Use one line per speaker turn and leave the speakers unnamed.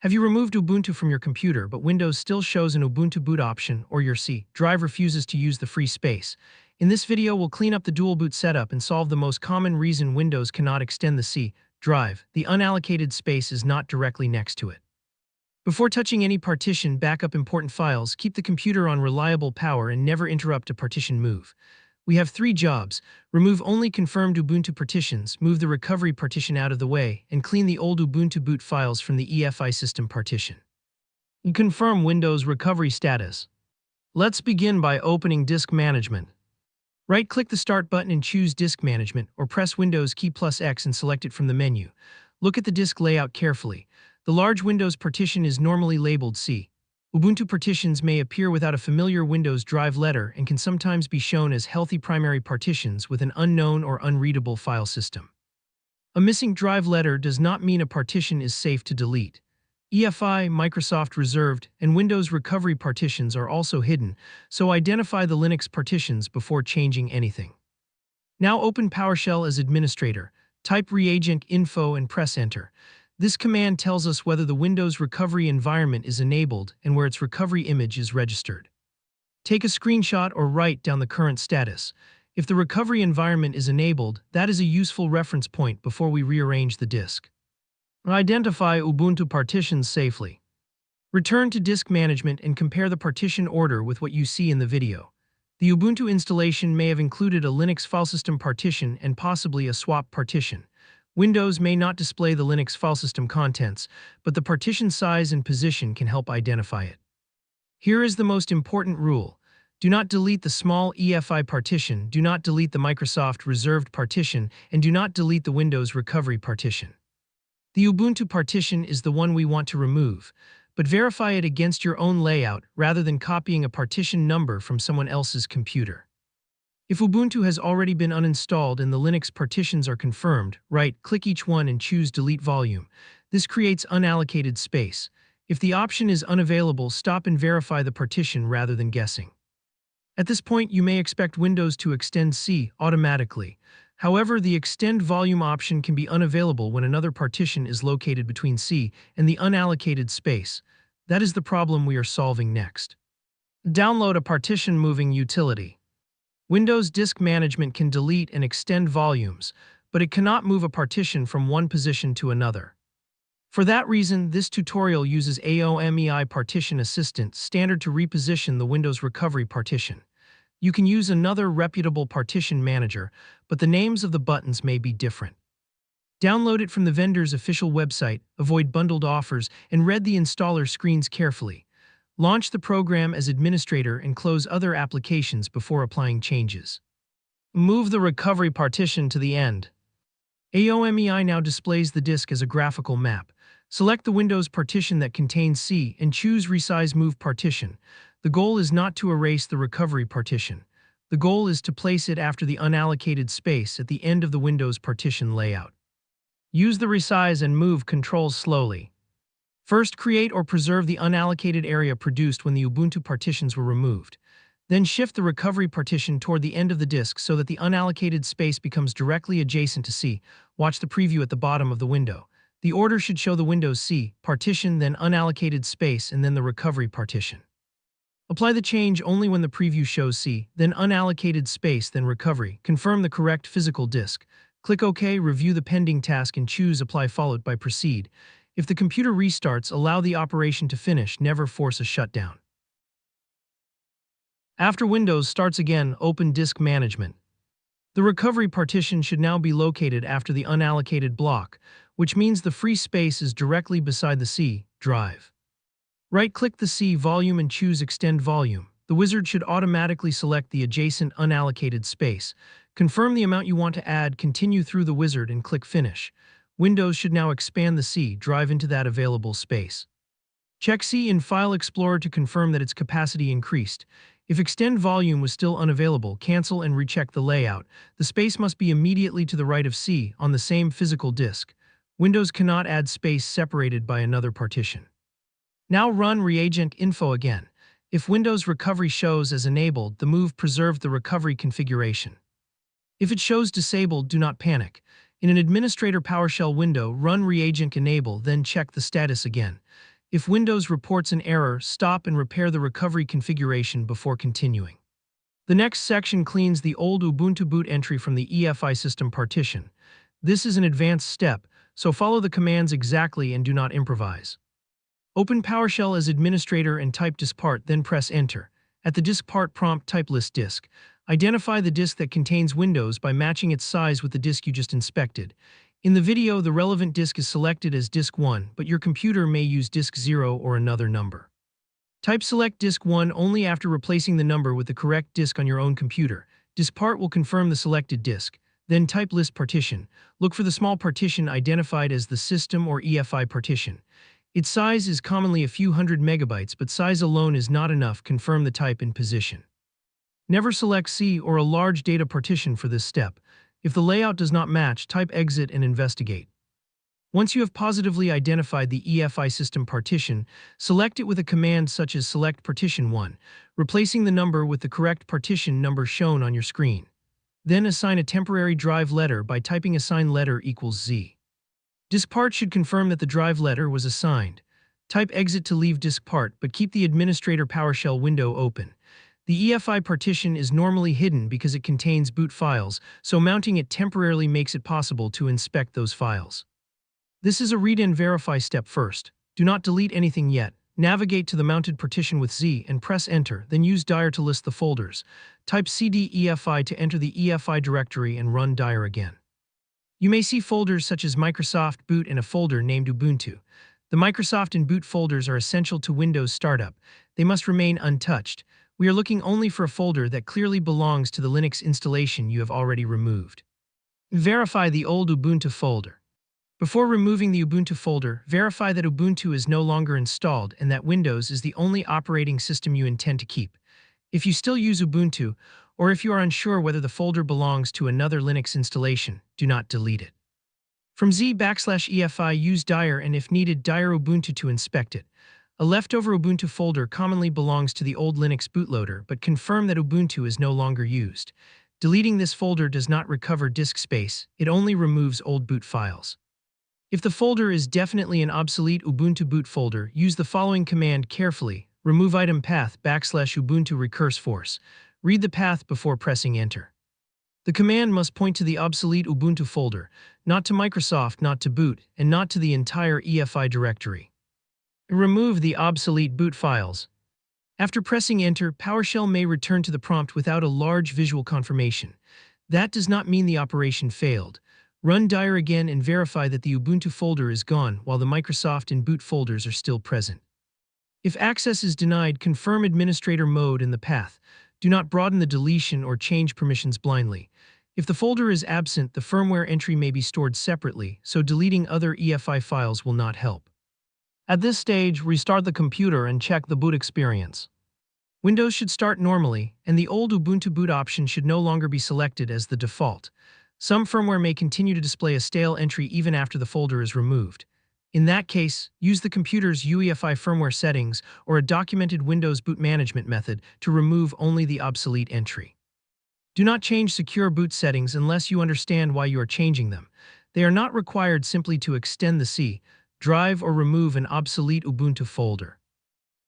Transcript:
Have you removed Ubuntu from your computer, but Windows still shows an Ubuntu boot option, or your C drive refuses to use the free space? In this video, we'll clean up the dual boot setup and solve the most common reason Windows cannot extend the C drive. The unallocated space is not directly next to it. Before touching any partition, backup important files, keep the computer on reliable power and never interrupt a partition move. We have 3 jobs: remove only confirmed Ubuntu partitions, move the recovery partition out of the way, and clean the old Ubuntu boot files from the EFI System Partition. And confirm Windows recovery status. Let's begin by opening Disk Management. Right-click the Start button and choose Disk Management, or press Windows key plus X and select it from the menu. Look at the disk layout carefully. The large Windows partition is normally labeled C. Ubuntu partitions may appear without a familiar Windows drive letter and can sometimes be shown as healthy primary partitions with an unknown or unreadable file system. A missing drive letter does not mean a partition is safe to delete. EFI, Microsoft Reserved, and Windows recovery partitions are also hidden, so identify the Linux partitions before changing anything. Now open PowerShell as administrator, type reagent info and press enter. This command tells us whether the Windows recovery environment is enabled and where its recovery image is registered. Take a screenshot or write down the current status. If the recovery environment is enabled, that is a useful reference point before we rearrange the disk. Identify Ubuntu partitions safely. Return to Disk Management and compare the partition order with what you see in the video. The Ubuntu installation may have included a Linux file system partition and possibly a swap partition. Windows may not display the Linux file system contents, but the partition size and position can help identify it. Here is the most important rule. Do not delete the small EFI partition, do not delete the Microsoft Reserved partition, and do not delete the Windows recovery partition. The Ubuntu partition is the one we want to remove, but verify it against your own layout rather than copying a partition number from someone else's computer. If Ubuntu has already been uninstalled and the Linux partitions are confirmed, right-click each one and choose Delete Volume. This creates unallocated space. If the option is unavailable, stop and verify the partition rather than guessing. At this point, you may expect Windows to extend C automatically. However, the Extend Volume option can be unavailable when another partition is located between C and the unallocated space. That is the problem we are solving next. Download a partition-moving utility. Windows Disk Management can delete and extend volumes, but it cannot move a partition from one position to another. For that reason, this tutorial uses AOMEI Partition Assistant standard to reposition the Windows recovery partition. You can use another reputable partition manager, but the names of the buttons may be different. Download it from the vendor's official website, avoid bundled offers, and read the installer screens carefully. Launch the program as administrator and close other applications before applying changes. Move the recovery partition to the end. AOMEI now displays the disk as a graphical map. Select the Windows partition that contains C and choose Resize Move Partition. The goal is not to erase the recovery partition. The goal is to place it after the unallocated space at the end of the Windows partition layout. Use the Resize and Move controls slowly. First, create or preserve the unallocated area produced when the Ubuntu partitions were removed. Then shift the recovery partition toward the end of the disk so that the unallocated space becomes directly adjacent to C. Watch the preview at the bottom of the window. The order should show the Windows C partition, then unallocated space, and then the recovery partition. Apply the change only when the preview shows C, then unallocated space, then recovery. Confirm the correct physical disk. Click OK, review the pending task, and choose Apply followed by Proceed. If the computer restarts, allow the operation to finish, never force a shutdown. After Windows starts again, open Disk Management. The recovery partition should now be located after the unallocated block, which means the free space is directly beside the C drive. Right-click the C volume and choose Extend Volume. The wizard should automatically select the adjacent unallocated space. Confirm the amount you want to add, continue through the wizard, and click Finish. Windows should now expand the C drive into that available space. Check C in File Explorer to confirm that its capacity increased. If Extend Volume was still unavailable, cancel and recheck the layout. The space must be immediately to the right of C on the same physical disk. Windows cannot add space separated by another partition. Now run reagent info again. If Windows recovery shows as enabled, the move preserved the recovery configuration. If it shows disabled, do not panic. In an administrator PowerShell window, run reagent enable, then check the status again. If Windows reports an error, stop and repair the recovery configuration before continuing. The next section cleans the old Ubuntu boot entry from the EFI System Partition. This is an advanced step, so follow the commands exactly and do not improvise. Open PowerShell as administrator and type DiskPart, then press Enter. At the DiskPart prompt, type list disk. Identify the disk that contains Windows by matching its size with the disk you just inspected. In the video, the relevant disk is selected as disk 1, but your computer may use disk 0 or another number. Type select disk 1 only after replacing the number with the correct disk on your own computer. DiskPart will confirm the selected disk. Then type list partition. Look for the small partition identified as the system or EFI partition. Its size is commonly a few hundred megabytes, but size alone is not enough. Confirm the type and position. Never select C or a large data partition for this step. If the layout does not match, type exit and investigate. Once you have positively identified the EFI system partition, select it with a command such as select partition 1, replacing the number with the correct partition number shown on your screen. Then assign a temporary drive letter by typing assign letter equals Z. DiskPart should confirm that the drive letter was assigned. Type exit to leave DiskPart, but keep the administrator PowerShell window open. The EFI partition is normally hidden because it contains boot files, so mounting it temporarily makes it possible to inspect those files. This is a read and verify step first. Do not delete anything yet. Navigate to the mounted partition with Z and press Enter, then use dir to list the folders. Type cd EFI to enter the EFI directory and run dir again. You may see folders such as Microsoft Boot and a folder named Ubuntu. The Microsoft and Boot folders are essential to Windows startup. They must remain untouched. We are looking only for a folder that clearly belongs to the Linux installation you have already removed. Verify the old Ubuntu folder. Before removing the Ubuntu folder, verify that Ubuntu is no longer installed and that Windows is the only operating system you intend to keep. If you still use Ubuntu, or if you are unsure whether the folder belongs to another Linux installation, do not delete it. From Z/EFI, use dir and if needed, dir Ubuntu to inspect it. A leftover Ubuntu folder commonly belongs to the old Linux bootloader, but confirm that Ubuntu is no longer used. Deleting this folder does not recover disk space, it only removes old boot files. If the folder is definitely an obsolete Ubuntu boot folder, use the following command carefully: remove item path /Ubuntu recurse force. Read the path before pressing Enter. The command must point to the obsolete Ubuntu folder, not to Microsoft, not to boot, and not to the entire EFI directory. Remove the obsolete boot files. After pressing Enter, PowerShell may return to the prompt without a large visual confirmation. That does not mean the operation failed. Run dir again and verify that the Ubuntu folder is gone while the Microsoft and boot folders are still present. If access is denied, confirm administrator mode in the path. Do not broaden the deletion or change permissions blindly. If the folder is absent, the firmware entry may be stored separately, so deleting other EFI files will not help. At this stage, restart the computer and check the boot experience. Windows should start normally, and the old Ubuntu boot option should no longer be selected as the default. Some firmware may continue to display a stale entry even after the folder is removed. In that case, use the computer's UEFI firmware settings or a documented Windows boot management method to remove only the obsolete entry. Do not change secure boot settings unless you understand why you are changing them. They are not required simply to extend the C drive or remove an obsolete Ubuntu folder.